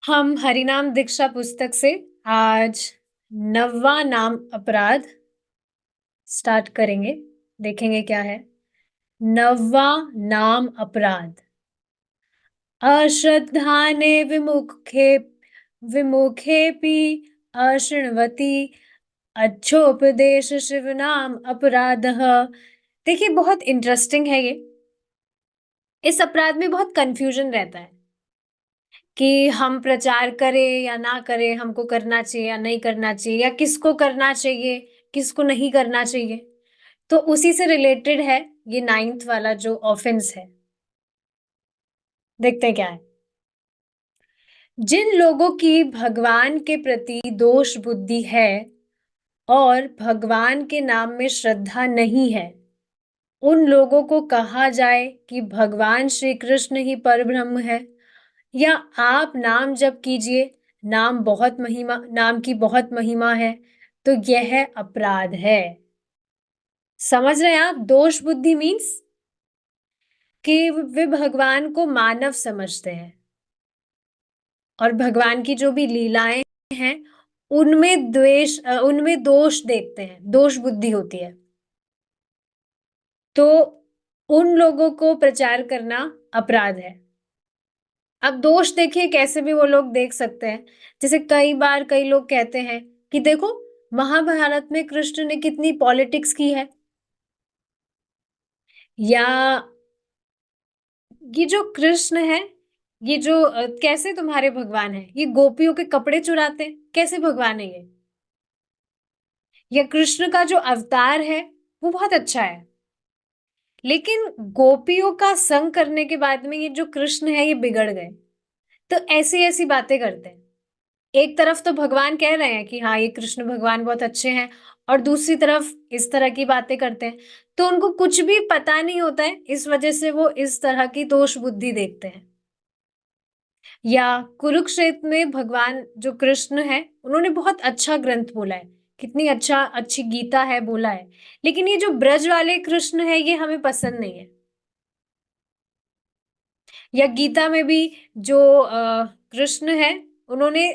हम हरिनाम दीक्षा पुस्तक से आज 9वां नाम अपराध स्टार्ट करेंगे। देखेंगे क्या है। 9वां नाम अपराध। अश्रद्धाने विमुखेऽपि अशृण्वति अच्छोपदेश शिवनाम अपराधः। देखिए, बहुत इंटरेस्टिंग है ये। इस अपराध में बहुत कंफ्यूजन रहता है कि हम प्रचार करें या ना करें, हमको करना चाहिए या नहीं करना चाहिए, या किसको करना चाहिए, किसको नहीं करना चाहिए। तो उसी से रिलेटेड है ये 9th वाला जो ऑफेंस है। देखते हैं क्या है। जिन लोगों की भगवान के प्रति दोष बुद्धि है और भगवान के नाम में श्रद्धा नहीं है, उन लोगों को कहा जाए कि भगवान श्री कृष्ण ही परब्रह्म है, या आप नाम जप कीजिए, नाम की बहुत महिमा है, तो यह अपराध है। समझ रहे हैं आप? दोष बुद्धि मीन्स कि वे भगवान को मानव समझते हैं और भगवान की जो भी लीलाएं हैं उनमें दोष देखते हैं, दोष बुद्धि होती है। तो उन लोगों को प्रचार करना अपराध है। अब दोष देखिए कैसे भी वो लोग देख सकते हैं। जैसे कई बार कई लोग कहते हैं कि देखो, महाभारत में कृष्ण ने कितनी पॉलिटिक्स की है, या ये जो कृष्ण है, ये जो कैसे तुम्हारे भगवान है, ये गोपियों के कपड़े चुराते हैं, कैसे भगवान है ये। या कृष्ण का जो अवतार है वो बहुत अच्छा है, लेकिन गोपियों का संग करने के बाद में ये जो कृष्ण है ये बिगड़ गए। तो ऐसी ऐसी बातें करते हैं। एक तरफ तो भगवान कह रहे हैं कि हाँ, ये कृष्ण भगवान बहुत अच्छे हैं, और दूसरी तरफ इस तरह की बातें करते हैं। तो उनको कुछ भी पता नहीं होता है, इस वजह से वो इस तरह की दोष बुद्धि देखते हैं। या कुरुक्षेत्र में भगवान जो कृष्ण है, उन्होंने बहुत अच्छा ग्रंथ बोला है, कितनी अच्छी गीता है बोला है, लेकिन ये जो ब्रज वाले कृष्ण है ये हमें पसंद नहीं है। या गीता में भी जो कृष्ण है, उन्होंने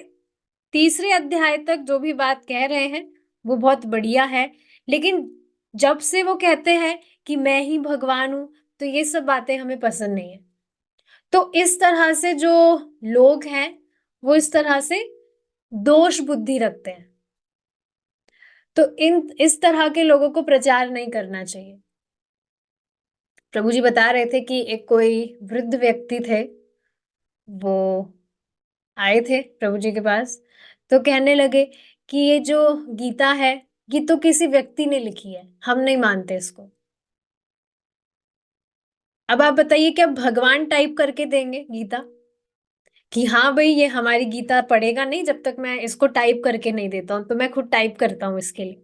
तीसरे अध्याय तक जो भी बात कह रहे हैं वो बहुत बढ़िया है, लेकिन जब से वो कहते हैं कि मैं ही भगवान हूं, तो ये सब बातें हमें पसंद नहीं है। तो इस तरह से जो लोग हैं वो इस तरह से दोष बुद्धि रखते हैं। तो इस तरह के लोगों को प्रचार नहीं करना चाहिए। प्रभु जी बता रहे थे कि एक कोई वृद्ध व्यक्ति थे, वो आए थे प्रभु जी के पास, तो कहने लगे कि ये जो गीता है ये तो किसी व्यक्ति ने लिखी है, हम नहीं मानते इसको। अब आप बताइए, क्या भगवान टाइप करके देंगे गीता कि हाँ भाई ये हमारी गीता पढ़ेगा नहीं जब तक मैं इसको टाइप करके नहीं देता हूं, तो मैं खुद टाइप करता हूं इसके लिए।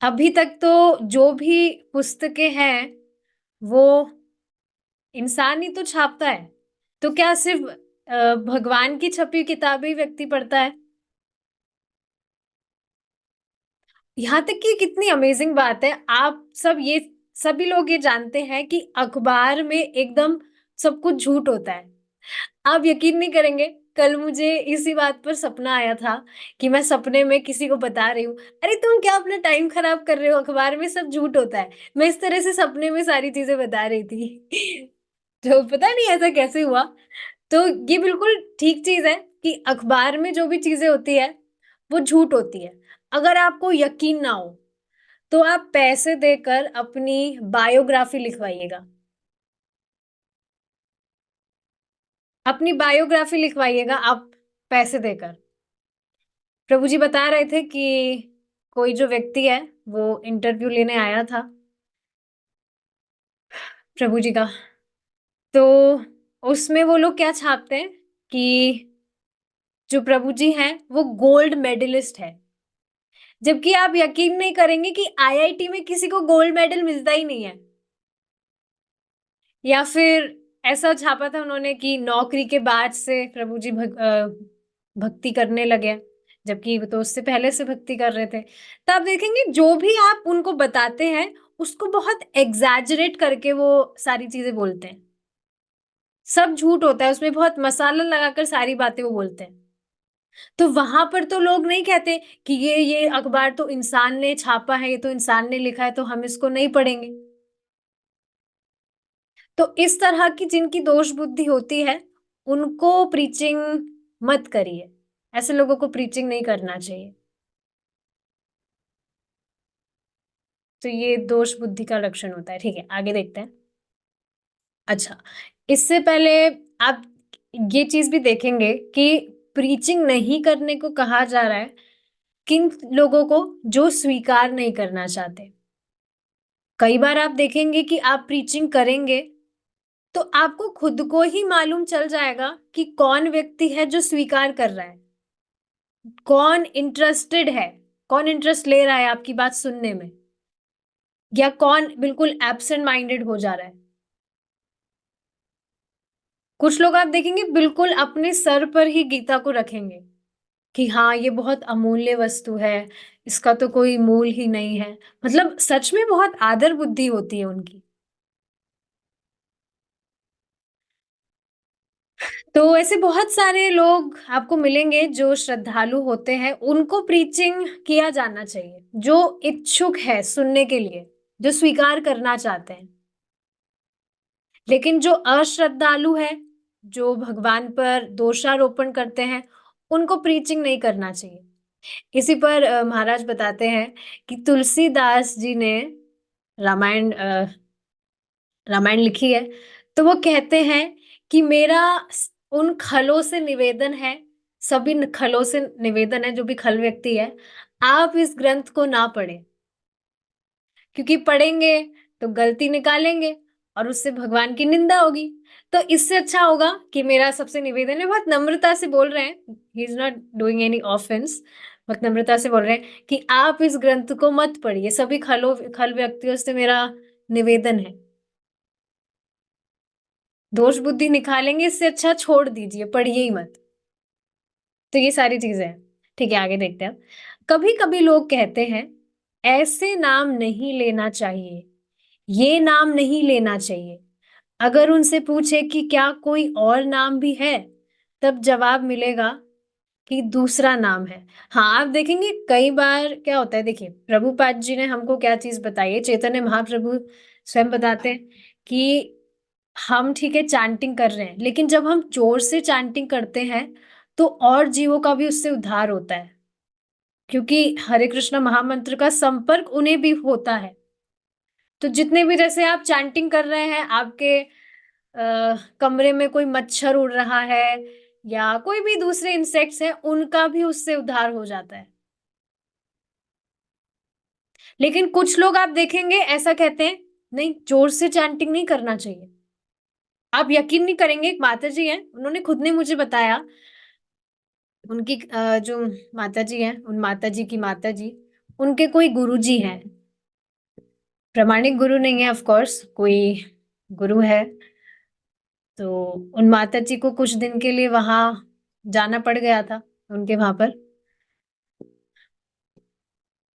अभी तक तो जो भी पुस्तकें हैं वो इंसान ही तो छापता है। तो क्या सिर्फ भगवान की छपी किताबें ही व्यक्ति पढ़ता है? यहाँ तक कि कितनी अमेजिंग बात है, आप सब ये सभी लोग ये जानते हैं कि अखबार में एकदम सब कुछ झूठ होता है। आप यकीन नहीं करेंगे, कल मुझे इसी बात पर सपना आया था कि मैं सपने में किसी को बता रही हूँ, अरे तुम क्या अपना टाइम खराब कर रहे हो, अखबार में सब झूठ होता है। मैं इस तरह से सपने में सारी चीजें बता रही थी। तो पता नहीं ऐसा कैसे हुआ। तो ये बिल्कुल ठीक चीज है कि अखबार में जो भी चीजें होती है वो झूठ होती है। अगर आपको यकीन ना हो तो आप पैसे देकर अपनी बायोग्राफी लिखवाइएगा, अपनी बायोग्राफी लिखवाइएगा आप पैसे देकर। प्रभु जी बता रहे थे कि कोई जो व्यक्ति है वो इंटरव्यू लेने आया था प्रभु जी का। तो उसमें वो लोग क्या छापते हैं कि जो प्रभु जी हैं वो गोल्ड मेडलिस्ट है, जबकि आप यकीन नहीं करेंगे कि आईआईटी में किसी को गोल्ड मेडल मिलता ही नहीं है। या फिर ऐसा छापा था उन्होंने कि नौकरी के बाद से प्रभु जी भक्ति करने लगे, जबकि वो तो उससे पहले से भक्ति कर रहे थे। तो आप देखेंगे जो भी आप उनको बताते हैं उसको बहुत एग्जैजरेट करके वो सारी चीजें बोलते हैं। सब झूठ होता है, उसमें बहुत मसाला लगाकर सारी बातें वो बोलते हैं। तो वहां पर तो लोग नहीं कहते कि ये अखबार तो इंसान ने छापा है, ये तो इंसान ने लिखा है, तो हम इसको नहीं पढ़ेंगे। तो इस तरह की जिनकी दोष बुद्धि होती है, उनको प्रीचिंग मत करिए। ऐसे लोगों को प्रीचिंग नहीं करना चाहिए। तो ये दोष बुद्धि का लक्षण होता है। ठीक है, आगे देखते हैं। अच्छा, इससे पहले आप ये चीज भी देखेंगे कि प्रीचिंग नहीं करने को कहा जा रहा है किन लोगों को, जो स्वीकार नहीं करना चाहते। कई बार आप देखेंगे कि आप प्रीचिंग करेंगे तो आपको खुद को ही मालूम चल जाएगा कि कौन व्यक्ति है जो स्वीकार कर रहा है, कौन इंटरेस्टेड है, कौन इंटरेस्ट ले रहा है आपकी बात सुनने में, या कौन बिल्कुल एब्सेंट माइंडेड हो जा रहा है। कुछ लोग आप देखेंगे बिल्कुल अपने सर पर ही गीता को रखेंगे कि हाँ ये बहुत अमूल्य वस्तु है, इसका तो कोई मूल ही नहीं है। मतलब सच में बहुत आदर बुद्धि होती है उनकी। तो ऐसे बहुत सारे लोग आपको मिलेंगे जो श्रद्धालु होते हैं, उनको प्रीचिंग किया जाना चाहिए, जो इच्छुक है सुनने के लिए, जो स्वीकार करना चाहते हैं। लेकिन जो अश्रद्धालु है, जो भगवान पर दोषारोपण करते हैं, उनको प्रीचिंग नहीं करना चाहिए। इसी पर महाराज बताते हैं कि तुलसीदास जी ने रामायण रामायण लिखी है। तो वो कहते हैं कि मेरा उन खलों से निवेदन है, सभी खलों से निवेदन है, जो भी खल व्यक्ति है, आप इस ग्रंथ को ना पढ़ें, क्योंकि पढ़ेंगे तो गलती निकालेंगे और उससे भगवान की निंदा होगी। तो इससे अच्छा होगा कि मेरा सबसे निवेदन है, बहुत नम्रता से बोल रहे हैं, he is not doing any offence, बहुत नम्रता से बोल रहे हैं कि आप इस ग्रंथ को मत पढ़िए, सभी खल व्यक्तियों से मेरा निवेदन है। दोष बुद्धि निकालेंगे, इससे अच्छा छोड़ दीजिए, पढ़िए ही मत। तो ये सारी चीजें हैं। ठीक है, आगे देखते हैं। कभी कभी लोग कहते हैं ऐसे नाम नहीं लेना चाहिए, ये नाम नहीं लेना चाहिए। अगर उनसे पूछे कि क्या कोई और नाम भी है, तब जवाब मिलेगा कि दूसरा नाम है। हाँ, आप देखेंगे कई बार क्या होता है। देखिए, प्रभुपाद जी ने हमको क्या चीज बताई है, चैतन्य महाप्रभु स्वयं बताते हैं कि हम ठीक है चांटिंग कर रहे हैं, लेकिन जब हम जोर से चांटिंग करते हैं तो और जीवों का भी उससे उद्धार होता है, क्योंकि हरे कृष्ण महामंत्र का संपर्क उन्हें भी होता है। तो जितने भी जैसे आप चैंटिंग कर रहे हैं, आपके कमरे में कोई मच्छर उड़ रहा है या कोई भी दूसरे इंसेक्ट्स हैं, उनका भी उससे उद्धार हो जाता है। लेकिन कुछ लोग आप देखेंगे ऐसा कहते हैं, नहीं जोर से चैंटिंग नहीं करना चाहिए। आप यकीन नहीं करेंगे, एक माता जी हैं, उन्होंने खुद ने मुझे बताया, उनकी जो माता जी हैं, उन माता जी की माता जी, उनके कोई गुरु जी हैं, प्रामाणिक गुरु नहीं है ऑफ कोर्स, कोई गुरु है। तो उन माता जी को कुछ दिन के लिए वहां जाना पड़ गया था, उनके वहां पर।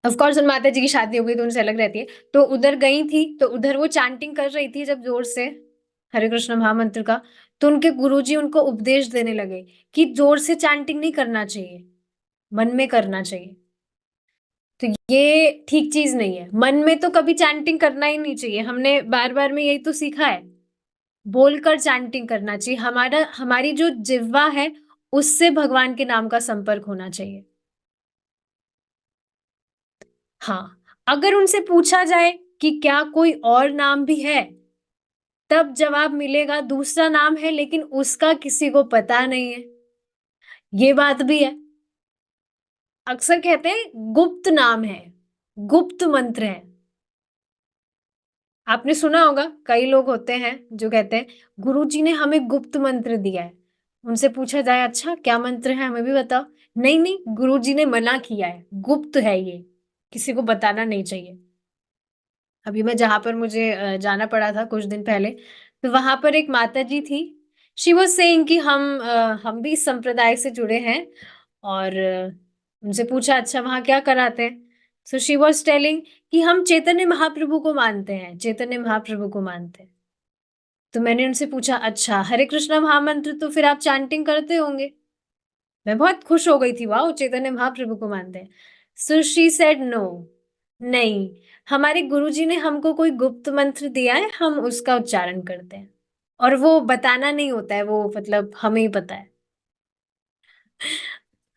ऑफ कोर्स उन माता जी की शादी हो गई तो उनसे अलग रहती है। तो उधर गई थी, तो उधर वो चांटिंग कर रही थी जब जोर से हरे कृष्ण महामंत्र का, तो उनके गुरुजी उनको उपदेश देने लगे कि जोर से चांटिंग नहीं करना चाहिए, मन में करना चाहिए। तो ये ठीक चीज नहीं है, मन में तो कभी चैंटिंग करना ही नहीं चाहिए। हमने बार बार में यही तो सीखा है, बोलकर चैंटिंग करना चाहिए। हमारी जो जिह्वा है, उससे भगवान के नाम का संपर्क होना चाहिए। हाँ, अगर उनसे पूछा जाए कि क्या कोई और नाम भी है, तब जवाब मिलेगा दूसरा नाम है, लेकिन उसका किसी को पता नहीं है। ये बात भी है। अक्सर कहते हैं गुप्त नाम है, गुप्त मंत्र है। आपने सुना होगा, कई लोग होते हैं जो कहते हैं गुरुजी ने हमें गुप्त मंत्र दिया है। उनसे पूछा जाए अच्छा क्या मंत्र है, हमें भी बताओ। नहीं नहीं, गुरुजी ने मना किया है, गुप्त है ये, किसी को बताना नहीं चाहिए। अभी मैं जहां पर मुझे जाना पड़ा था कुछ दिन पहले, तो वहां पर एक माता जी थी। शी वाज सेइंग कि हम भी इस संप्रदाय से जुड़े हैं, और उनसे पूछा अच्छा वहां क्या कराते हैं। सो शी वाज टेलिंग कि हम चैतन्य महाप्रभु को मानते हैं, चैतन्य महाप्रभु को मानते हैं। तो मैंने उनसे पूछा, "अच्छा, हरे कृष्णा महामंत्र तो फिर आप चैंटिंग करते होंगे?" मैं बहुत खुश हो गई थी, वाओ! चैतन्य महाप्रभु को मानते हैं। सो शी सेड नो, नहीं, हमारे गुरुजी ने हमको कोई गुप्त मंत्र दिया है, हम उसका उच्चारण करते हैं और वो बताना नहीं होता है, वो मतलब हमें ही पता है।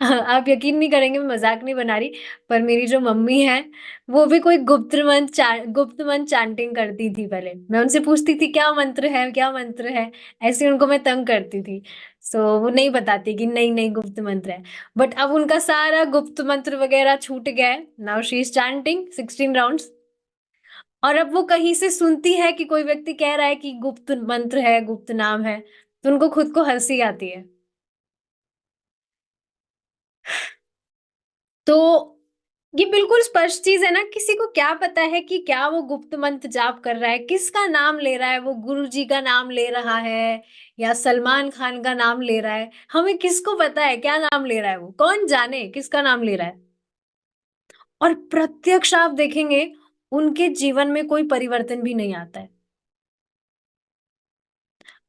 हाँ, आप यकीन नहीं करेंगे, मैं मज़ाक नहीं बना रही, पर मेरी जो मम्मी हैं, वो भी कोई गुप्त मंत्र चैंटिंग करती थी पहले। मैं उनसे पूछती थी, "क्या मंत्र है, क्या मंत्र है?" ऐसे उनको मैं तंग करती थी। सो वो नहीं बताती कि नहीं-नहीं गुप्त मंत्र है। बट अब उनका सारा गुप्त मंत्र वगैरह छूट गया है। Now she is chanting 16 rounds और अब वो कहीं से सुनती है कि कोई व्यक्ति कह रहा है कि गुप्त मंत्र है, गुप्त नाम है, तो उनको खुद को हँसी आती है। तो ये बिल्कुल स्पष्ट चीज़ है ना, किसी को क्या पता है कि क्या वो गुप्त मंत्र जाप कर रहा है, किसका नाम ले रहा है, वो गुरुजी का नाम ले रहा है या सलमान खान का नाम ले रहा है, हमें किसको पता है क्या नाम ले रहा है वो? कौन जाने किसका नाम ले रहा है? और प्रत्यक्ष आप देखेंगे, उनके जीवन में कोई परिवर्तन भी नहीं आता है।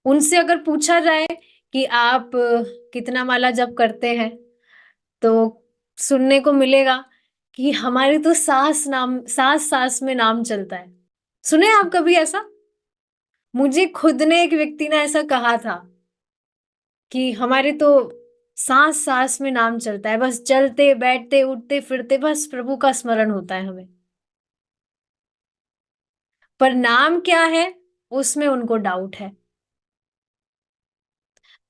उनसे अगर पूछा जाए कि आप कितना माला जप करते हैं? तो सुनने को मिलेगा कि हमारे तो सास-सास में नाम चलता है। सुने आप कभी ऐसा? मुझे खुद ने एक व्यक्ति ने ऐसा कहा था कि हमारे तो साँस-साँस में नाम चलता है, बस चलते, बैठते, उठते, फिरते बस प्रभु का स्मरण होता है हमें। पर नाम क्या है, उसमें उनको डाउट है।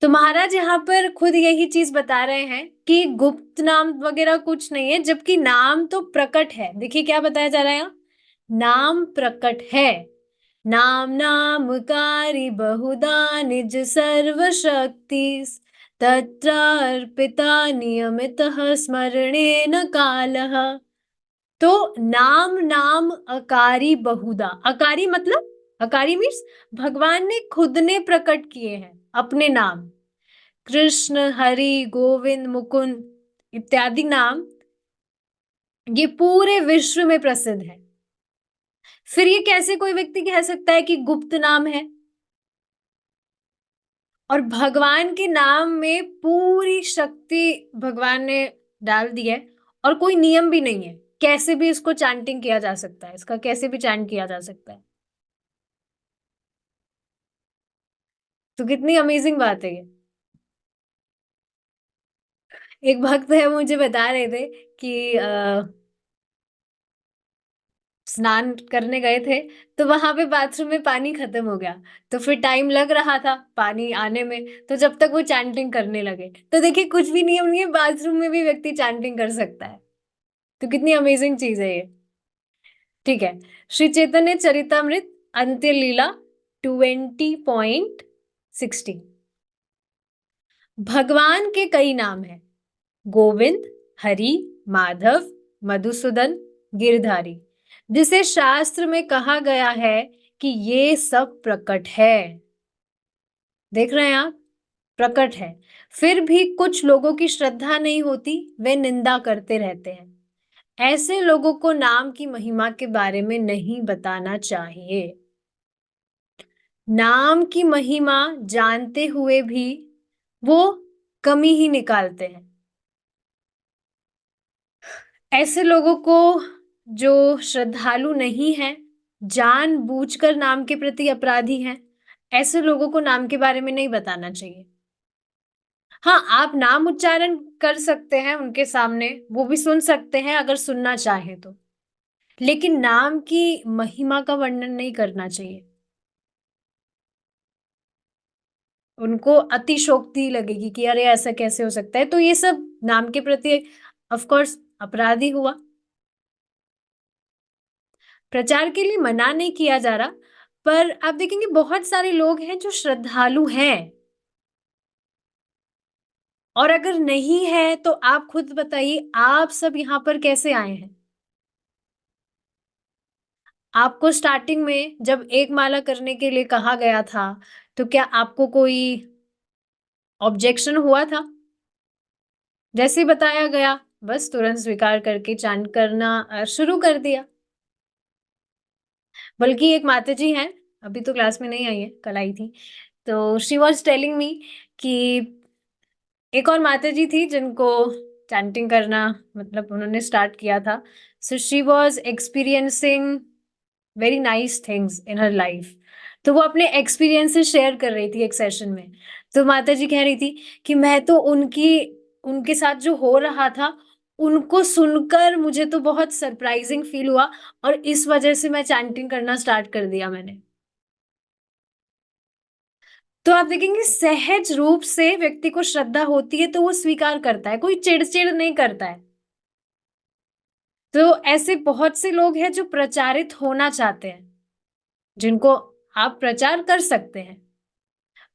तो महाराज यहाँ पर खुद यही चीज़ बता रहे हैं कि गुप्त नाम वगैरह कुछ नहीं है, जबकि नाम तो प्रकट है। देखिए क्या बताया जा रहा है यहाँ, नाम प्रकट है। नाम नामकारी बहुधा निज सर्वशक्ति तत्रार्पिता नियमितः स्मरणेन कालः। तो नाम नाम अकारी बहुधा, अकारी मतलब अकारी मीन्स भगवान ने खुद ने प्रकट किए हैं अपने नाम। कृष्ण, हरि, गोविंद, मुकुंद इत्यादि नाम ये पूरे विश्व में प्रसिद्ध है। फिर ये कैसे कोई व्यक्ति कह सकता है कि गुप्त नाम है? और भगवान के नाम में पूरी शक्ति भगवान ने डाल दी है और कोई नियम भी नहीं है। कैसे भी इसको चैंटिंग किया जा सकता है, इसका कैसे भी चैंट किया जा सकता है। तो कितनी अमेजिंग बात है ये। एक भक्त है मुझे बता रहे थे कि स्नान करने गए थे, तो वहाँ पे बाथरूम में पानी खत्म हो गया। तो फिर टाइम लग रहा था पानी आने में, तो जब तक वो चैंटिंग करने लगे। तो देखिए कुछ भी नियम नहीं है, बाथरूम में भी व्यक्ति चैंटिंग कर सकता है। तो कितनी अमेजिंग चीज़ है ये। ठीक है। श्री चैतन्य चरितमृत अंत्य लीला 20.16 भगवान के कई नाम हैं। गोविंद, हरि, माधव, मधुसूदन, गिरधारी, जिसे शास्त्र में कहा गया है कि ये सब प्रकट है। देख रहे हैं आप? प्रकट है। फिर भी कुछ लोगों की श्रद्धा नहीं होती, वे निंदा करते रहते हैं। ऐसे लोगों को नाम की महिमा के बारे में नहीं बताना चाहिए। नाम की महिमा जानते हुए भी वो कमी ही निकालते हैं। ऐसे लोगों को जो श्रद्धालु नहीं हैं, जानबूझकर नाम के प्रति अपराधी हैं, ऐसे लोगों को नाम के बारे में नहीं बताना चाहिए। हाँ, आप नाम उच्चारण कर सकते हैं उनके सामने, वो भी सुन सकते हैं अगर सुनना चाहें तो। लेकिन नाम की महिमा का वर्णन नहीं करना चाहिए। उनको अतिशयोक्ति लगेगी कि अरे ऐसा कैसे हो सकता है? तो ये सब नाम के प्रति ऑफ कोर्स अपराध ही हुआ। प्रचार के लिए मना नहीं किया जा रहा, पर आप देखेंगे बहुत सारे लोग हैं जो श्रद्धालु हैं। और अगर नहीं है तो आप खुद बताइए आप सब यहाँ पर कैसे आए हैं? आपको स्टार्टिंग में जब एक माला करने के लिए कहा गया था, तो क्या आपको कोई ऑब्जेक्शन हुआ था? जैसे ही बताया गया, बस तुरंत स्वीकार करके चैंट करना शुरू कर दिया। बल्कि एक माताजी हैं अभी तो क्लास में नहीं आई है, कल आई थी। तो शी वाज़ टेलिंग मी कि एक और माताजी थी जिनको चैंटिंग करना मतलब उन्होंने स्टार्ट किया था। So she was experiencing very nice things in her life. तो वो अपने एक्सपीरियंसेस शेयर कर रही थी एक सेशन में। तो माताजी कह रही थी कि मैं तो उनके साथ जो हो रहा था, उनको सुनकर मुझे तो बहुत सरप्राइजिंग फील हुआ और इस वजह से मैं चैंटिंग करना स्टार्ट कर दिया मैंने। तो आप देखेंगे सहज रूप से व्यक्ति को श्रद्धा होती है तो वो स्वीकार करता है, कोई चिड़-चिड़ नहीं करता है। तो ऐसे बहुत से लोग हैं जो प्रचारित होना चाहते हैं, जिनको आप प्रचार कर सकते हैं।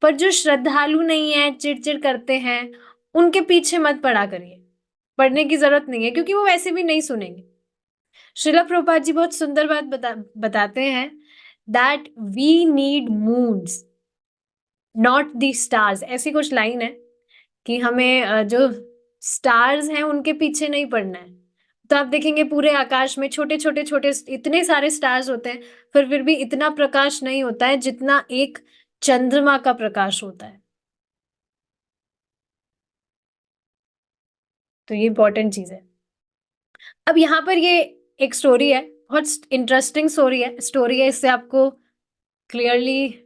पर जो श्रद्धालु नहीं है, चिड़-चिड़ करते हैं, उनके पीछे मत पड़ा करिए। पढ़ने की ज़रूरत नहीं है क्योंकि वो वैसे भी नहीं सुनेंगे। श्रील प्रभुपाद जी बहुत सुंदर बात बताते हैं that we need moons not the stars. ऐसी कुछ लाइन है कि हमें जो स्टार्स हैं उनके पीछे नहीं पड़ना है। तो आप देखेंगे पूरे आकाश में छोटे-छोटे इतने सारे स्टार्स होते हैं, फिर भी इतना प्रकाश नहीं होता है जितना एक चंद्रमा का प्रकाश होता है। तो ये इम्पोर्टेंट चीज़ है। अब यहाँ पर ये एक स्टोरी है, बहुत इंटरेस्टिंग स्टोरी है, इससे आपको क्लियरली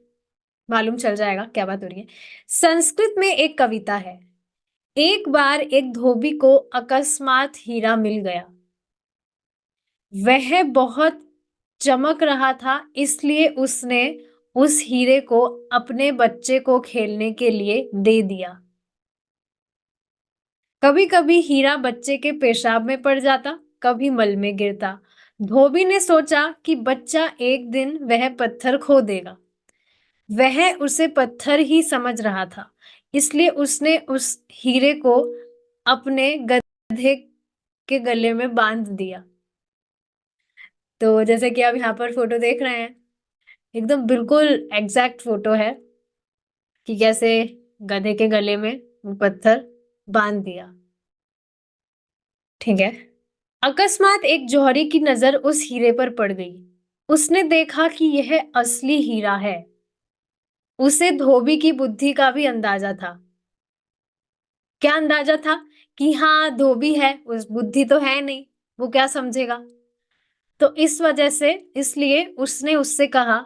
मालूम चल जाएगा क्या बात हो रही है। संस्कृत में एक कविता है, एक बार एक धोबी को अकस्मात हीरा मिल गया। वह बहुत चमक रहा था इसलिए उसने उस हीरे को अपने बच्चे को खेलने के लिए दे दिया। कभी-कभी हीरा बच्चे के पेशाब में पड़ जाता, कभी मल में गिरता। धोबी ने सोचा कि बच्चा एक दिन वह पत्थर खो देगा। वह उसे पत्थर ही समझ रहा था, इसलिए उसने उस हीरे को अपने गधे के गले में बांध दिया। तो जैसे कि आप यहाँ पर फोटो देख रहे हैं, एकदम बिल्कुल एग्जैक्ट फोटो है कि कैसे गधे के गले में वो पत्थर बांध दिया। ठीक है। अकस्मात एक जौहरी की नजर उस हीरे पर पड़ गई। उसने देखा कि यह असली हीरा है। उसे धोबी की बुद्धि का भी अंदाजा था। क्या अंदाजा था कि हाँ धोबी है, उस बुद्धि तो है नहीं, वो क्या समझेगा। तो इस वजह से इसलिए उसने उससे कहा,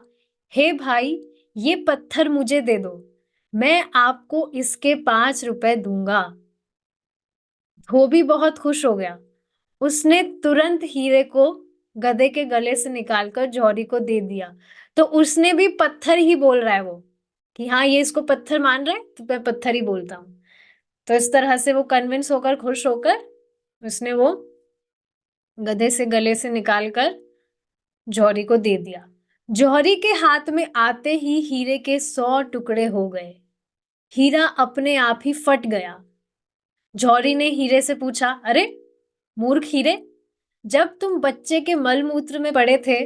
हे भाई ये पत्थर मुझे दे दो, मैं आपको इसके 5 रुपए दूंगा। धोबी बहुत खुश हो गया। उसने तुरंत हीरे को गधे के गले से निकालकर जौहरी को दे दिया। तो उसने भी पत्थर ही बोल रहा है वो कि हाँ ये इसको पत्थर मान रहा है तो मैं पत्थर ही बोलता हूँ। तो इस तरह से वो कन्विंस होकर खुश होकर उसने वो गधे से गले से निकालकर जौहरी को दे दिया। जौहरी के हाथ में आते ही हीरे के 100 टुकड़े हो गए। हीरा अपने आप ही फट गया। जौहरी ने हीरे से पूछा, अरे मूर्ख हीरे, जब तुम बच्चे के मलमूत्र में पड़े थे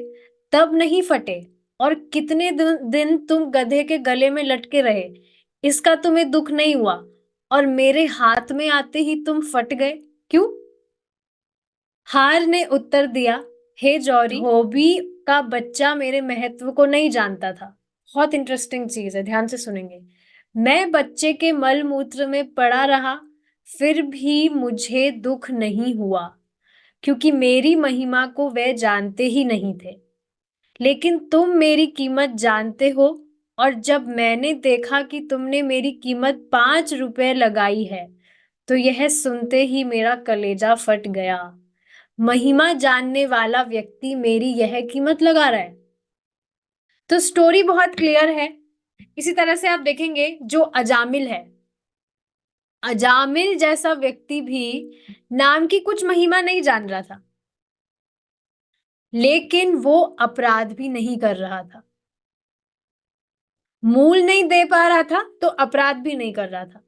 तब नहीं फटे और कितने दिन तुम गधे के गले में लटके रहे, इसका तुम्हें दुख नहीं हुआ और मेरे हाथ में आते ही तुम फट गए, क्यों? हार ने उत्तर दिया, हे जौहरी, धोबी का बच्चा मेरे महत्व को नहीं जानता था। बहुत इंटरेस्टिंग चीज है, ध्यान से सुनेंगे। मैं बच्चे के मल मूत्र में पड़ा रहा, फिर भी मुझे दुख नहीं हुआ, क्योंकि मेरी महिमा को वे जानते ही नहीं थे। लेकिन तुम मेरी कीमत जानते हो और जब मैंने देखा कि तुमने मेरी कीमत 5 रुपए लगाई है, तो यह सुनते ही मेरा कलेजा फट गया। महिमा जानने वाला व्यक्ति मेरी यह कीमत लगा रहा है। तो स्टोरी बहुत क्लियर है। इसी तरह से आप देखेंगे जो अजामिल है, अजामिल जैसा व्यक्ति भी नाम की कुछ महिमा नहीं जान रहा था, लेकिन वो अपराध भी नहीं कर रहा था। मूल नहीं दे पा रहा था तो अपराध भी नहीं कर रहा था।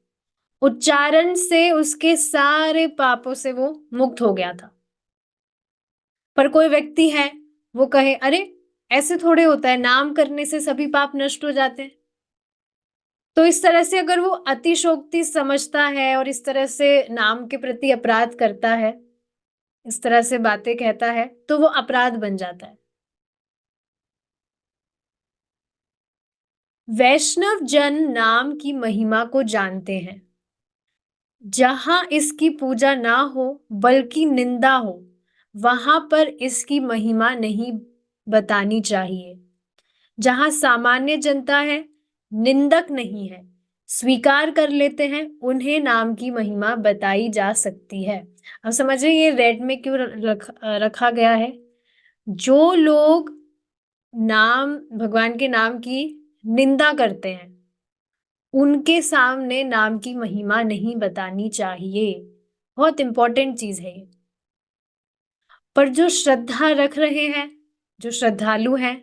उच्चारण से उसके सारे पापों से वो मुक्त हो गया था। पर कोई व्यक्ति है वो कहे, अरे ऐसे थोड़े होता है, नाम करने से सभी पाप नष्ट हो जाते हैं। तो इस तरह से अगर वो अतिशोक्ति समझता है और इस तरह से नाम के प्रति अपराध करता है, इस तरह से बातें कहता है, तो वो अपराध बन जाता है। वैष्णव जन नाम की महिमा को जानते हैं। जहाँ इसकी पूजा ना हो बल्कि निंदा हो, वहां पर इसकी महिमा नहीं बतानी चाहिए। जहाँ सामान्य जनता है, निंदक नहीं है, स्वीकार कर लेते हैं, उन्हें नाम की महिमा बताई जा सकती है। अब समझ रहे हैं ये रेड में क्यों रखा गया है? जो लोग नाम भगवान के नाम की निंदा करते हैं, उनके सामने नाम की महिमा नहीं बतानी चाहिए। बहुत इंपॉर्टेंट चीज है ये। पर जो श्रद्धा रख रहे हैं, जो श्रद्धालु हैं,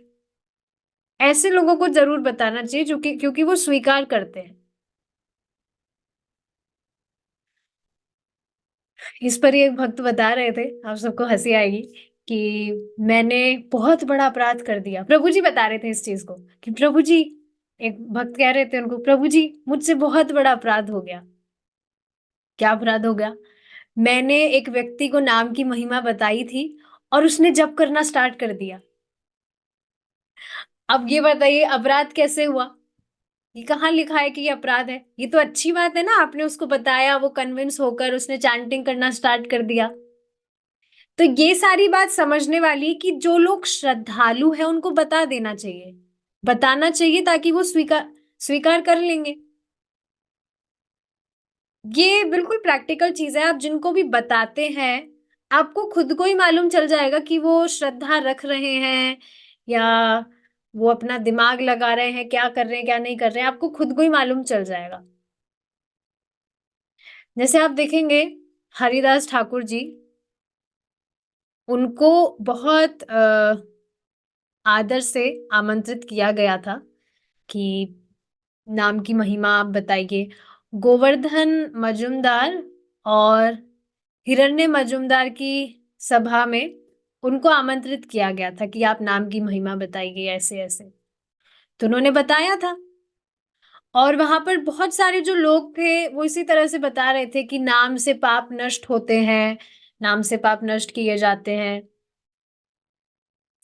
ऐसे लोगों को जरूर बताना चाहिए, जो कि क्योंकि वो स्वीकार करते हैं। इस पर ही एक भक्त बता रहे थे, आप सबको हंसी आएगी, कि मैंने बहुत बड़ा अपराध कर दिया। प्रभु जी बता रहे थे इस चीज को कि प्रभु जी, एक भक्त कह रहे थे उनको, प्रभु जी मुझसे बहुत बड़ा अपराध हो गया। क्या अपराध हो गया? मैंने एक व्यक्ति को नाम की महिमा बताई थी और उसने जप करना स्टार्ट कर दिया। अब ये बताइए अपराध कैसे हुआ? ये कहाँ लिखा है कि ये अपराध है? ये तो अच्छी बात है ना, आपने उसको बताया, वो कन्विंस होकर उसने चैंटिंग करना स्टार्ट कर दिया। तो ये सारी बात समझने वाली है कि जो लोग श्रद्धालु हैं उनको बता देना चाहिए, बताना चाहिए, ताकि वो स्वीकार स्वीकार कर लेंगे। ये बिल्कुल प्रैक्टिकल चीज है। आप जिनको भी बताते हैं, आपको खुद को ही मालूम चल जाएगा कि वो श्रद्धा रख रहे हैं या वो अपना दिमाग लगा रहे हैं, क्या कर रहे हैं क्या नहीं कर रहे हैं, आपको खुद को ही मालूम चल जाएगा। जैसे आप देखेंगे हरिदास ठाकुर जी, उनको बहुत आदर से आमंत्रित किया गया था कि नाम की महिमा आप बताइए। गोवर्धन मजुमदार और हिरण्य मजुमदार की सभा में उनको आमंत्रित किया गया था कि आप नाम की महिमा बताइए ऐसे ऐसे। तो उन्होंने बताया था, और वहां पर बहुत सारे जो लोग थे वो इसी तरह से बता रहे थे कि नाम से पाप नष्ट होते हैं, नाम से पाप नष्ट किए जाते हैं।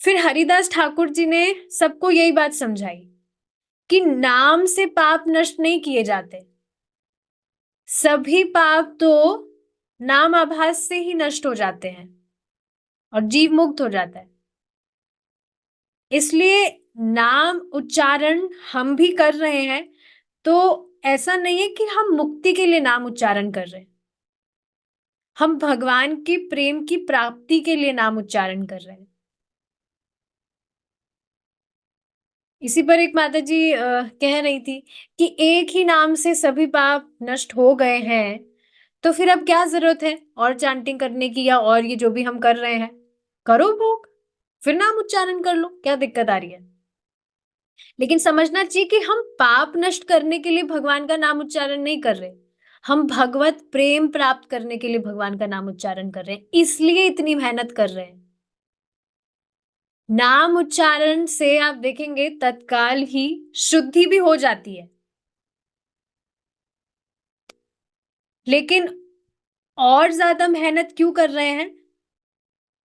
फिर हरिदास ठाकुर जी ने सबको यही बात समझाई कि नाम से पाप नष्ट नहीं किए जाते, सभी पाप तो नाम आभास से ही नष्ट हो जाते हैं और जीव मुक्त हो जाता है। इसलिए नाम उच्चारण हम भी कर रहे हैं, तो ऐसा नहीं है कि हम मुक्ति के लिए नाम उच्चारण कर रहे हैं, हम भगवान के प्रेम की प्राप्ति के लिए नाम उच्चारण कर रहे हैं। इसी पर एक माता जी कह रही थी कि एक ही नाम से सभी पाप नष्ट हो गए हैं, तो फिर अब क्या जरूरत है और चैंटिंग करने की, या और ये जो भी हम कर रहे हैं, करो भोग, फिर नाम उच्चारण कर लो, क्या दिक्कत आ रही है? लेकिन समझना चाहिए कि हम पाप नष्ट करने के लिए भगवान का नाम उच्चारण नहीं कर रहे, हम भगवत प्रेम प्राप्त करने के लिए भगवान का नाम उच्चारण कर रहे हैं, इसलिए इतनी मेहनत कर रहे हैं। नाम उच्चारण से आप देखेंगे तत्काल ही शुद्धि भी हो जाती है, लेकिन और ज्यादा मेहनत क्यों कर रहे हैं?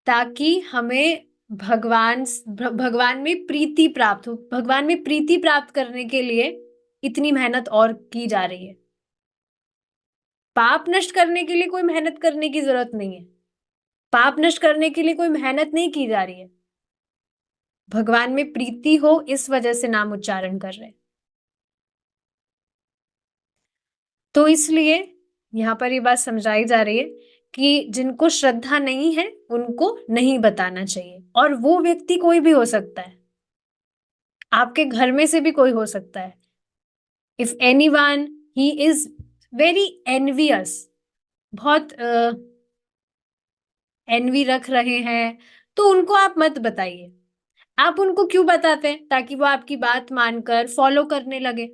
ताकि हमें भगवान में प्रीति प्राप्त हो, भगवान में प्रीति प्राप्त करने के लिए इतनी मेहनत और की जा रही है। पाप नष्ट करने के लिए कोई मेहनत करने की जरूरत नहीं है, पाप नष्ट करने के लिए कोई मेहनत नहीं की जा रही है, भगवान में प्रीति हो इस वजह से नाम उच्चारण कर रहे हैं। तो इसलिए यहाँ पर ये बात समझाई जा रही है कि जिनको श्रद्धा नहीं है उनको नहीं बताना चाहिए, और वो व्यक्ति कोई भी हो सकता है, आपके घर में से भी कोई हो सकता है। If anyone he is very envious, बहुत एनवी रख रहे हैं, तो उनको आप मत बताइए। आप उनको क्यों बताते हैं? ताकि वो आपकी बात मानकर फॉलो करने लगे।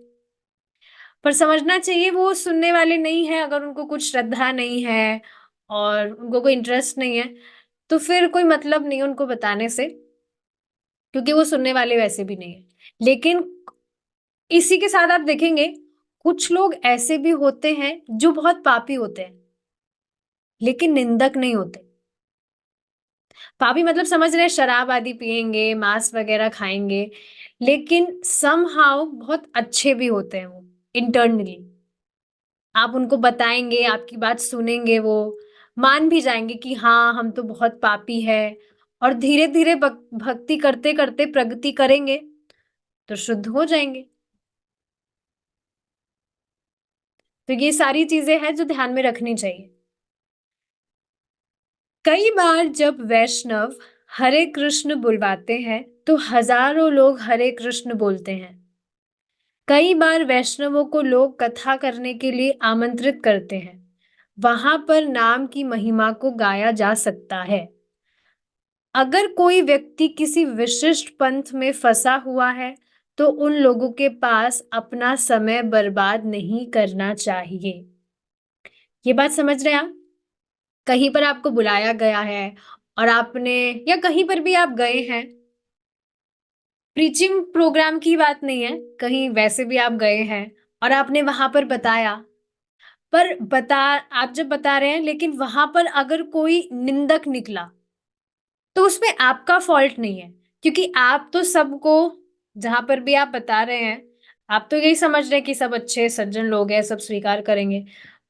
पर समझना चाहिए वो सुनने वाले नहीं है, अगर उनको कुछ श्रद्धा नहीं है और उनको कोई इंटरेस्ट नहीं है, तो फिर कोई मतलब नहीं है उनको बताने से, क्योंकि वो सुनने वाले वैसे भी नहीं है। लेकिन इसी के साथ आप देखेंगे कुछ लोग ऐसे भी होते हैं जो बहुत पापी होते हैं, लेकिन निंदक नहीं होते। पापी मतलब समझ रहे हैं, शराब आदि पिएँगे, मांस वगैरह खाएँगे, लेकिन समहाउ बहुत अच्छे भी होते हैं वो इंटरनली। आप उनको बताएँगे, आपकी बात सुनेंगे वो, मान भी जाएँगे कि हाँ, हम तो बहुत पापी हैं और धीरे-धीरे भक्ति करते-करते प्रगति करेंगे, तो शुद्ध हो जाएँगे। तो ये सारी चीज़ें हैं जो ध्यान में रखनी चाहिए। कई बार जब वैष्णव हरे कृष्ण बुलवाते हैं, तो हज़ारों लोग हरे कृष्ण बोलते हैं। कई बार वैष्णवों को लोग कथा करने के लिए आमंत्रित करते हैं। वहां पर नाम की महिमा को गाया जा सकता है। अगर कोई व्यक्ति किसी विशिष्ट पंथ में फंसा हुआ है, तो उन लोगों के पास अपना समय बर्बाद नहीं करना चाहिए। ये बात समझ रहे हैं आप? कहीं पर आपको बुलाया गया है और आपने या कहीं पर भी आप गए हैं, प्रीचिंग प्रोग्राम की बात नहीं है, कहीं वैसे भी आप गए हैं और आपने वहां पर बताया, पर बता आप जब बता रहे हैं लेकिन वहां पर अगर कोई निंदक निकला, तो उसमें आपका फॉल्ट नहीं है, क्योंकि आप तो सबको जहां पर भी आप बता रहे हैं, आप तो यही समझ रहे हैं कि सब अच्छे सज्जन लोग हैं, सब स्वीकार करेंगे।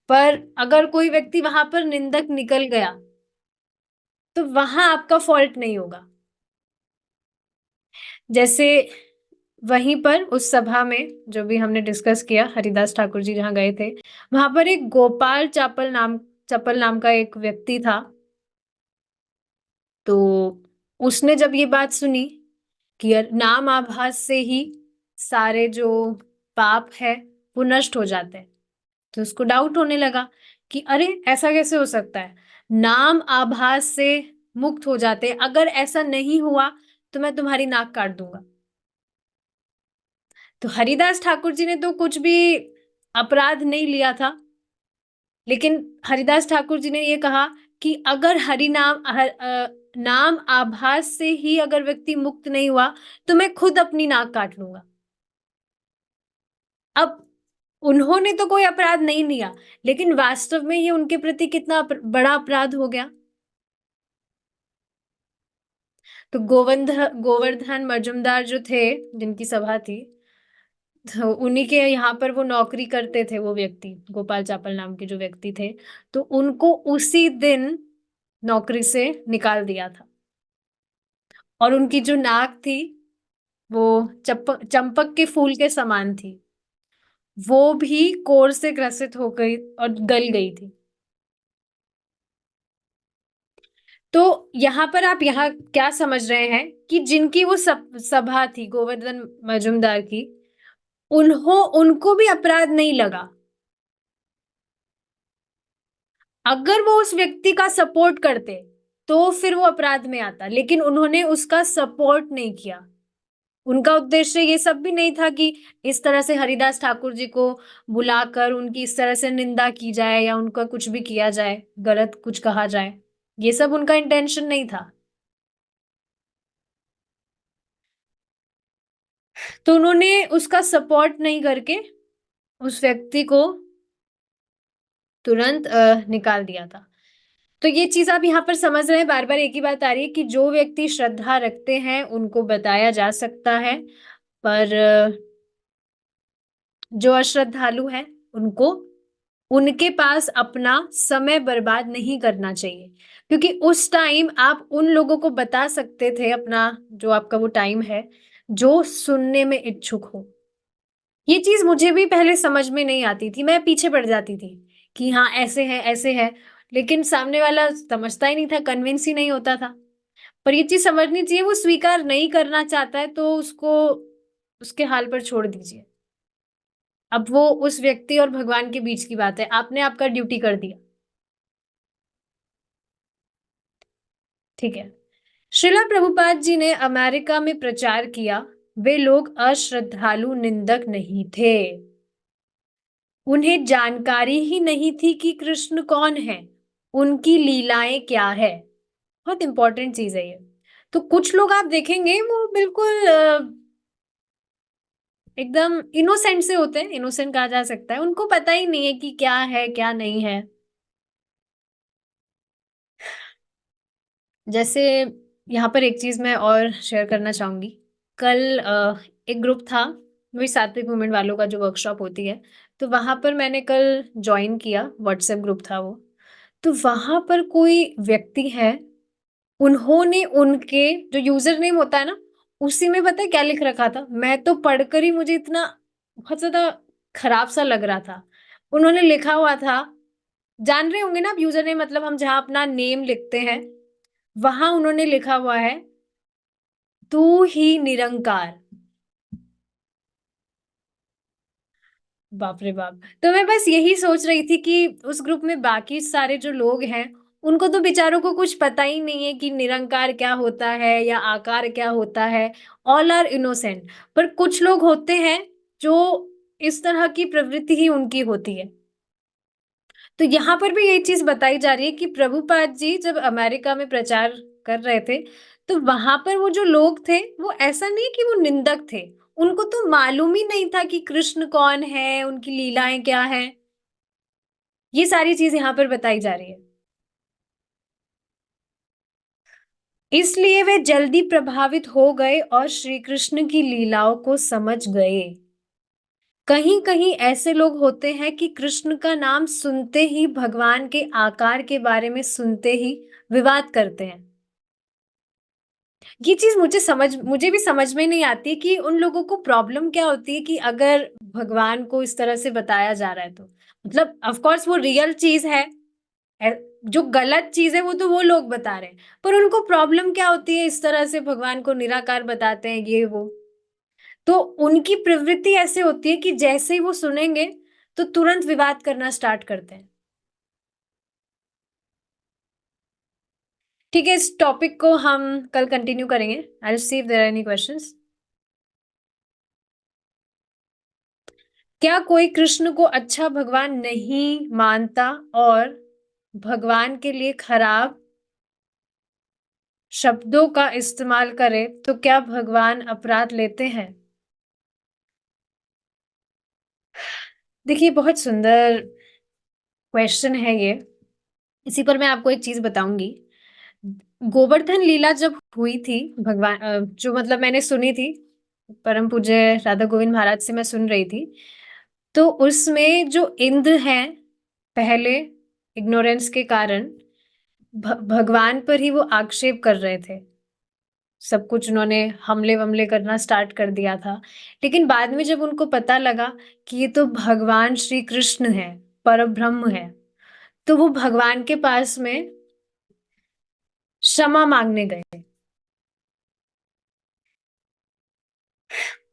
पर अगर कोई व्यक्ति वहां पर निंदक निकल गया, तो वहां आपका फॉल्ट नहीं होगा। जैसे वहीं पर उस सभा में जो भी हमने डिस्कस किया, हरिदास ठाकुर जी जहाँ गए थे, वहां पर एक गोपाल चपल नाम का एक व्यक्ति था। तो उसने जब ये बात सुनी कि नाम आभास से ही सारे जो पाप है वो नष्ट हो जाते हैं, तो उसको डाउट होने लगा कि अरे ऐसा कैसे हो सकता है, नाम आभास से मुक्त हो जाते, अगर ऐसा नहीं हुआ तो मैं तुम्हारी नाक काट दूंगा। तो हरिदास ठाकुर जी ने तो कुछ भी अपराध नहीं लिया था, लेकिन हरिदास ठाकुर जी ने ये कहा कि अगर नाम आभास से ही अगर व्यक्ति मुक्त नहीं हुआ, तो मैं खुद अपनी नाक काट लूंगा। अब उन्होंने तो कोई अपराध नहीं लिया, लेकिन वास्तव में ये उनके प्रति कितना बड़ा अपराध हो गया। तो गोवर्धन मजुमदार जो थे, जिनकी सभा थी, तो उन्हीं के यहाँ पर वो नौकरी करते थे, वो व्यक्ति गोपाल चापल नाम के जो व्यक्ति थे, तो उनको उसी दिन नौकरी से निकाल दिया था। और उनकी जो नाक थी वो चंपक के फूल के समान थी, वो भी कोढ़ से ग्रसित हो गई और गल गई थी। तो यहाँ पर आप यहाँ क्या समझ रहे हैं कि जिनकी वो सभा थी गोवर्धन मजुमदार की, उनको भी अपराध नहीं लगा। अगर वो उस व्यक्ति का सपोर्ट करते, तो फिर वो अपराध में आता, लेकिन उन्होंने उसका सपोर्ट नहीं किया। उनका उद्देश्य ये सब भी नहीं था कि इस तरह से हरिदास ठाकुर जी को बुलाकर उनकी इस तरह से निंदा की जाए या उनका कुछ भी किया जाए, गलत कुछ कहा जाए। ये सब उनका इंटेंशन नहीं था। तो उन्होंने उसका सपोर्ट नहीं करके उस व्यक्ति को तुरंत निकाल दिया था। तो ये चीज आप यहाँ पर समझ रहे हैं, बार बार एक ही बात आ रही है कि जो व्यक्ति श्रद्धा रखते हैं उनको बताया जा सकता है, पर जो अश्रद्धालु है उनको उनके पास अपना समय बर्बाद नहीं करना चाहिए, क्योंकि उस टाइम आप उन लोगों को बता सकते थे अपना, जो आपका वो टाइम है, जो सुनने में इच्छुक हो। ये चीज मुझे भी पहले समझ में नहीं आती थी, मैं पीछे पड़ जाती थी कि हाँ ऐसे है ऐसे है, लेकिन सामने वाला समझता ही नहीं था, कन्विंस ही नहीं होता था। पर ये चीज समझनी चाहिए, वो स्वीकार नहीं करना चाहता है तो उसको उसके हाल पर छोड़ दीजिए। अब वो उस व्यक्ति और भगवान के बीच की बात है, आपने आपका ड्यूटी कर दिया, ठीक है। श्रीला प्रभुपाद जी ने अमेरिका में प्रचार किया, वे लोग अश्रद्धालु निंदक नहीं थे। उन्हें जानकारी ही नहीं थी कि कृष्ण कौन है, उनकी लीलाएं क्या है। बहुत इंपॉर्टेंट चीज है ये। तो कुछ लोग आप देखेंगे वो बिल्कुल एकदम इनोसेंट से होते हैं, इनोसेंट कहा जा सकता है, उनको पता ही नहीं है कि क्या है क्या नहीं है। जैसे यहाँ पर एक चीज़ मैं और शेयर करना चाहूँगी। कल एक ग्रुप था, वही सात्विक मूवमेंट वालों का जो वर्कशॉप होती है, तो वहाँ पर मैंने कल जॉइन किया, व्हाट्सएप ग्रुप था वो। तो वहाँ पर कोई व्यक्ति हैं, उन्होंने उनके जो यूज़र नेम होता है ना, उसी में पता है क्या लिख रखा था? मैं तो पढ़कर ही मुझे इतना बहुत ज़्यादा खराब-सा लग रहा था। उन्होंने लिखा हुआ था, जान रहे होंगे ना आप यूज़र नेम मतलब हम जहाँ अपना नेम लिखते हैं, वहाँ उन्होंने लिखा हुआ है, तू ही निरंकार। बाप रे बाप! तो मैं बस यही सोच रही थी कि उस ग्रुप में बाकी सारे जो लोग हैं, उनको तो बेचारों को कुछ पता ही नहीं है कि निरंकार क्या होता है या आकार क्या होता है। All are innocent. पर कुछ लोग होते हैं, जो इस तरह की प्रवृत्ति ही उनकी होती है। तो यहाँ पर भी यही चीज़ बताई जा रही है कि प्रभुपाद जी जब अमेरिका में प्रचार कर रहे थे, तो वहाँ पर वो जो लोग थे, वो ऐसा नहीं कि वो निंदक थे। उनको तो मालूम ही नहीं था कि कृष्ण कौन है, उनकी लीलाएँ क्या हैं। ये सारी चीज़ यहाँ पर बताई जा रही है। इसलिए वे जल्दी प्रभावित हो गए और श्री कृष्ण की लीलाओं को समझ गए। कहीं-कहीं ऐसे लोग होते हैं कि कृष्ण का नाम सुनते ही भगवान के आकार के बारे में सुनते ही विवाद करते हैं। ये चीज़ मुझे भी समझ में नहीं आती कि उन लोगों को प्रॉब्लम क्या होती है कि अगर भगवान को इस तरह से बताया जा रहा है तो। मतलब ऑफ़ कोर्स वो रियल चीज़ है। ए जो गलत चीज़ है वो तो वो लोग बता रहे हैं। पर उनको प्रॉब्लम क्या होती है इस तरह से भगवान को निराकार बताते हैं ये वो। तो उनकी प्रवृत्ति ऐसे होती है कि जैसे ही वो सुनेंगे तो तुरंत विवाद करना स्टार्ट करते हैं। ठीक है, इस टॉपिक को हम कल कंटिन्यू करेंगे। I will see if there are any questions. क्या कोई कृष्ण को अच्छा भगवान नहीं मानता और भगवान के लिए खराब शब्दों का इस्तेमाल करे तो क्या भगवान अपराध लेते हैं? देखिए बहुत सुंदर क्वेश्चन है ये। इसी पर मैं आपको एक चीज़ बताऊँगी। गोवर्धन लीला जब हुई थी जो मतलब मैंने सुनी थी, परम पूज्य राधा गोविंद महाराज से मैं सुन रही थी। तो उसमें जो इंद्र हैं, पहले इग्नोरेंस के कारण भगवान पर ही वो आक्षेप कर रहे थे। सब कुछ उन्होंने हमले-वमले करना स्टार्ट कर दिया था। लेकिन बाद में जब उनको पता लगा कि ये तो भगवान श्री कृष्ण हैं, परब्रह्म हैं, तो वो भगवान के पास में क्षमा माँगने गए।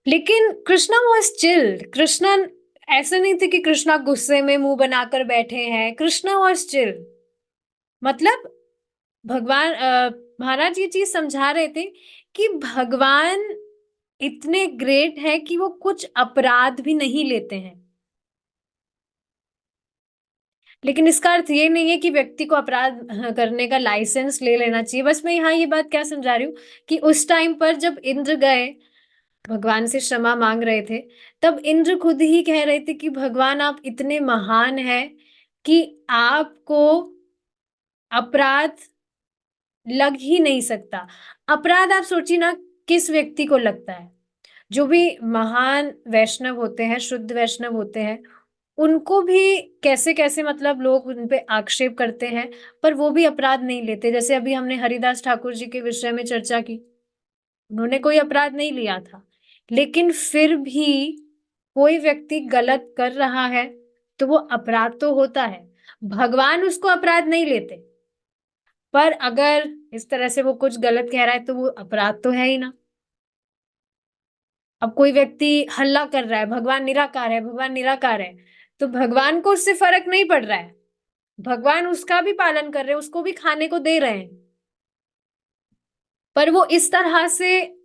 लेकिन कृष्णा वाज़ चिल। कृष्णा ऐसा नहीं थे कि कृष्णा गुस्से में मुँह बनाकर बैठे हैं। Krishna was chill. मतलब महाराज ये चीज़ समझा रहे थे कि भगवान इतने ग्रेट हैं कि वो कुछ अपराध भी नहीं लेते हैं। लेकिन इसका अर्थ ये नहीं है कि व्यक्ति को अपराध करने का लाइसेंस ले लेना चाहिए। बस मैं यहाँ ये बात क्या समझा रही हूँ कि उस टाइम पर जब इंद्र गए, भगवान से क्षमा माँग रहे थे, तब इंद्र खुद ही कह रहे थे कि भगवान आप इतने महान हैं कि आपको अपराध लग ही नहीं सकता। अपराध आप सोचिए ना किस व्यक्ति को लगता है? जो भी महान वैष्णव होते हैं, शुद्ध वैष्णव होते हैं, उनको भी कैसे-कैसे मतलब लोग उन पे आक्षेप करते हैं, पर वो भी अपराध नहीं लेते। जैसे अभी हमने हरिदास ठाकुर जी के विषय में चर्चा की, उन्होंने कोई अपराध नहीं लिया था। लेकिन फिर भी कोई व्यक्ति गलत कर रहा है, तो वो अपराध तो होता है। भगवान उसको अपराध नहीं लेते, पर अगर इस तरह से वो कुछ गलत कह रहा है, तो वो अपराध तो है ही ना। अब कोई व्यक्ति हल्ला कर रहा है, भगवान निराकार है, तो भगवान को उससे फ़र्क नहीं पड़ रहा है। भगवान उसका भी पालन कर रहे हैं, उसको भी खाने को दे रहे हैं। पर वो इस तरह से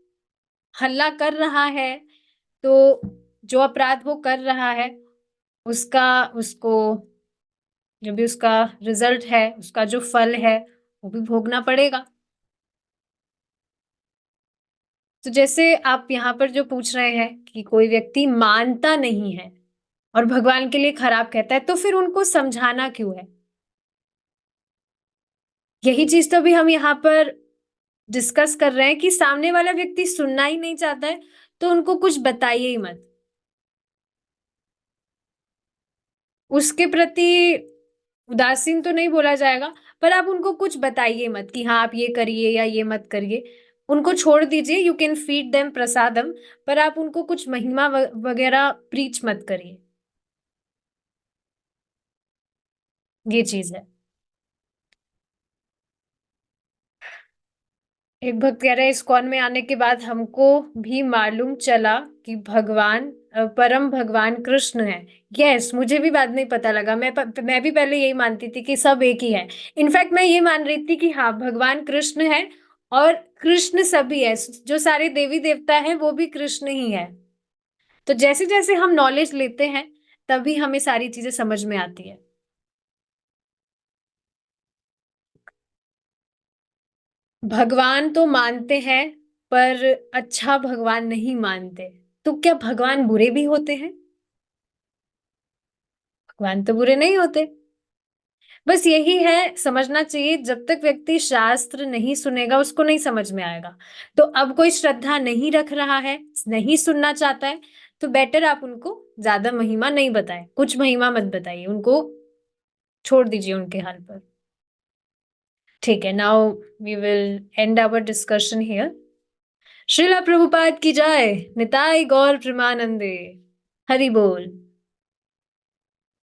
हल्ला कर रहा है, तो जो अपराध वो कर रहा है, उसका उसको जो भी उसका रिज़ल्ट है, उसका जो फल है, वो भी भोगना पड़ेगा। तो जैसे आप यहाँ पर जो पूछ रहे हैं कि कोई व्यक्ति मानता नहीं है और भगवान के लिए खराब कहता है, तो फिर उनको समझाना क्यों है? यही चीज़ तो अभी हम यहाँ पर डिस्कस कर रहे हैं कि सामने वाला व्यक्ति सुनना ही नहीं चाहता है, तो उनको कुछ बताइए ही मत। उसके प्रति उदासीन तो नहीं बोला जाएगा, पर आप उनको कुछ बताइए मत कि हाँ, आप ये करिए या ये मत करिए। उनको छोड़ दीजिए, यू कैन फीड देम प्रसादम, पर आप उनको कुछ महिमा वगैरह प्रीच मत करिए। ये चीज़ है। एक भक्त कह रहे हैं इस्कॉन में आने के बाद हमको भी मालूम चला कि भगवान परम भगवान कृष्ण है। यस, मुझे भी बाद में पता लगा। मैं भी पहले यही मानती थी कि सब एक ही है। इनफैक्ट मैं ये मान रही थी कि हाँ, भगवान कृष्ण है और कृष्ण सभी है। जो सारे देवी देवता हैं वो भी कृष्ण ही है। तो जैसे जैसे हम नॉलेज लेते हैं तभी हमें सारी चीजें समझ में आती है। भगवान तो मानते हैं पर अच्छा भगवान नहीं मानते। तो क्या भगवान बुरे भी होते हैं? भगवान तो बुरे नहीं होते। बस यही है, समझना चाहिए जब तक व्यक्ति शास्त्र नहीं सुनेगा उसको नहीं समझ में आएगा। तो अब कोई श्रद्धा नहीं रख रहा है, नहीं सुनना चाहता है, तो बेटर आप उनको ज्यादा महिमा नहीं बताएं, कुछ महिमा मत बताइए उनको, छोड़ दीजिए उनके हाल पर। ठीक है, now we will end our discussion here. Srila Prabhupada की जय। निताई गौर प्रेमानंदे। हरि बोल।